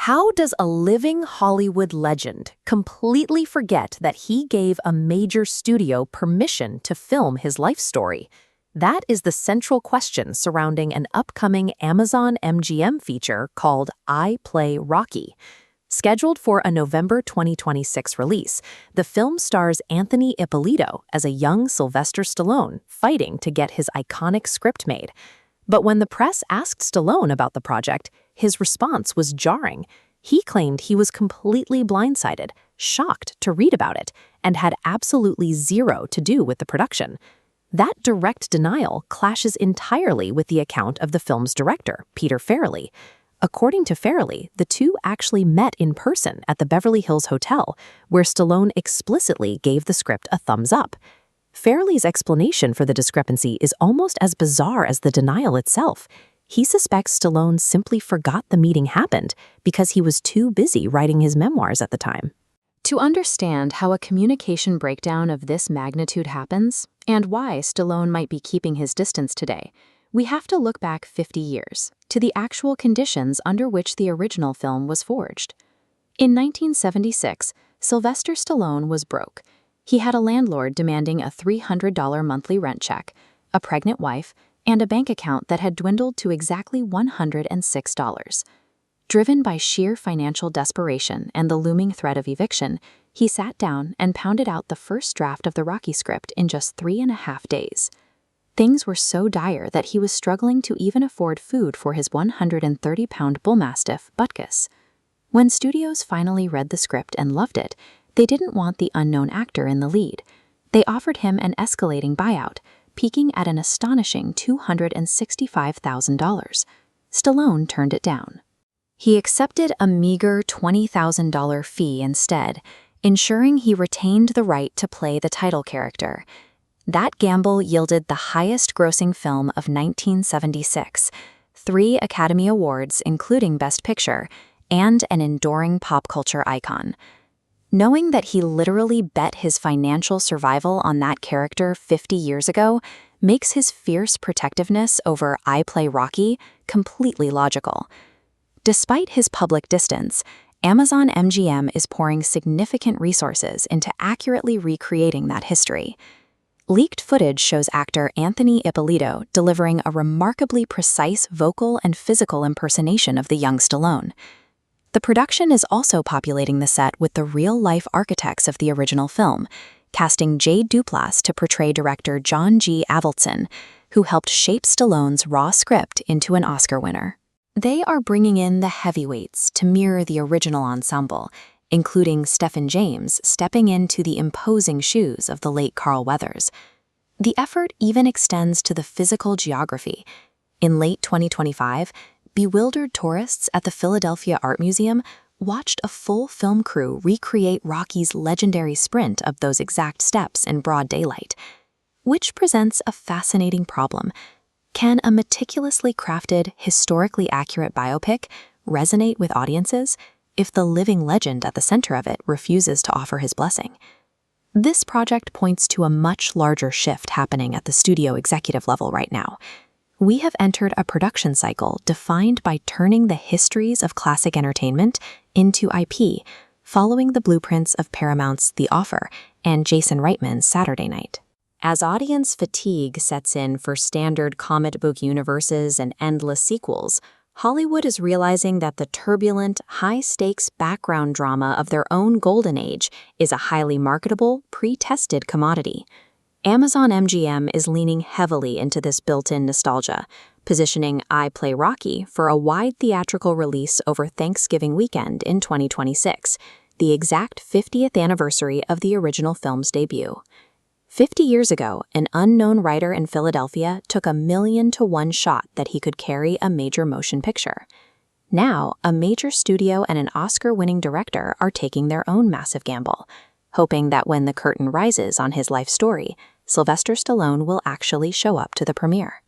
How does a living Hollywood legend completely forget that he gave a major studio permission to film his life story? That is the central question surrounding an upcoming Amazon MGM feature called I Play Rocky. Scheduled for a November 2026 release, the film stars Anthony Ippolito as a young Sylvester Stallone fighting to get his iconic script made. But when the press asked Stallone about the project, his response was jarring. He claimed he was completely blindsided, shocked to read about it, and had absolutely zero to do with the production. That direct denial clashes entirely with the account of the film's director, Peter Farrelly. According to Farrelly, the two actually met in person at the Beverly Hills Hotel, where Stallone explicitly gave the script a thumbs up. Farrelly's explanation for the discrepancy is almost as bizarre as the denial itself. He suspects Stallone simply forgot the meeting happened because he was too busy writing his memoirs at the time. To understand how a communication breakdown of this magnitude happens, and why Stallone might be keeping his distance today, we have to look back 50 years, to the actual conditions under which the original film was forged. In 1976, Sylvester Stallone was broke. He had a landlord demanding a $300 monthly rent check, a pregnant wife, and a bank account that had dwindled to exactly $106. Driven by sheer financial desperation and the looming threat of eviction, he sat down and pounded out the first draft of the Rocky script in just 3.5 days. Things were so dire that he was struggling to even afford food for his 130-pound bullmastiff, Butkus. When studios finally read the script and loved it, they didn't want the unknown actor in the lead. They offered him an escalating buyout, peaking at an astonishing $265,000. Stallone turned it down. He accepted a meager $20,000 fee instead, ensuring he retained the right to play the title character. That gamble yielded the highest-grossing film of 1976, 3 Academy Awards including Best Picture, and an enduring pop culture icon. Knowing that he literally bet his financial survival on that character 50 years ago makes his fierce protectiveness over I Play Rocky completely logical. Despite his public distance, Amazon MGM is pouring significant resources into accurately recreating that history. Leaked footage shows actor Anthony Ippolito delivering a remarkably precise vocal and physical impersonation of the young Stallone. The production is also populating the set with the real-life architects of the original film, casting Jade Duplass to portray director John G. Avildsen, who helped shape Stallone's raw script into an Oscar winner. They are bringing in the heavyweights to mirror the original ensemble, including Stephen James stepping into the imposing shoes of the late Carl Weathers. The effort even extends to the physical geography. In late 2025, bewildered tourists at the Philadelphia Art Museum watched a full film crew recreate Rocky's legendary sprint of those exact steps in broad daylight, which presents a fascinating problem. Can a meticulously crafted, historically accurate biopic resonate with audiences if the living legend at the center of it refuses to offer his blessing? This project points to a much larger shift happening at the studio executive level right now. We have entered a production cycle defined by turning the histories of classic entertainment into IP, following the blueprints of Paramount's The Offer and Jason Reitman's Saturday Night. As audience fatigue sets in for standard comic book universes and endless sequels, Hollywood is realizing that the turbulent, high-stakes background drama of their own golden age is a highly marketable, pre-tested commodity. Amazon MGM is leaning heavily into this built-in nostalgia, positioning I Play Rocky for a wide theatrical release over Thanksgiving weekend in 2026, the exact 50th anniversary of the original film's debut. 50 years ago, an unknown writer in Philadelphia took a 1,000,000-to-1 shot that he could carry a major motion picture. Now, a major studio and an Oscar-winning director are taking their own massive gamble, hoping that when the curtain rises on his life story, Sylvester Stallone will actually show up to the premiere.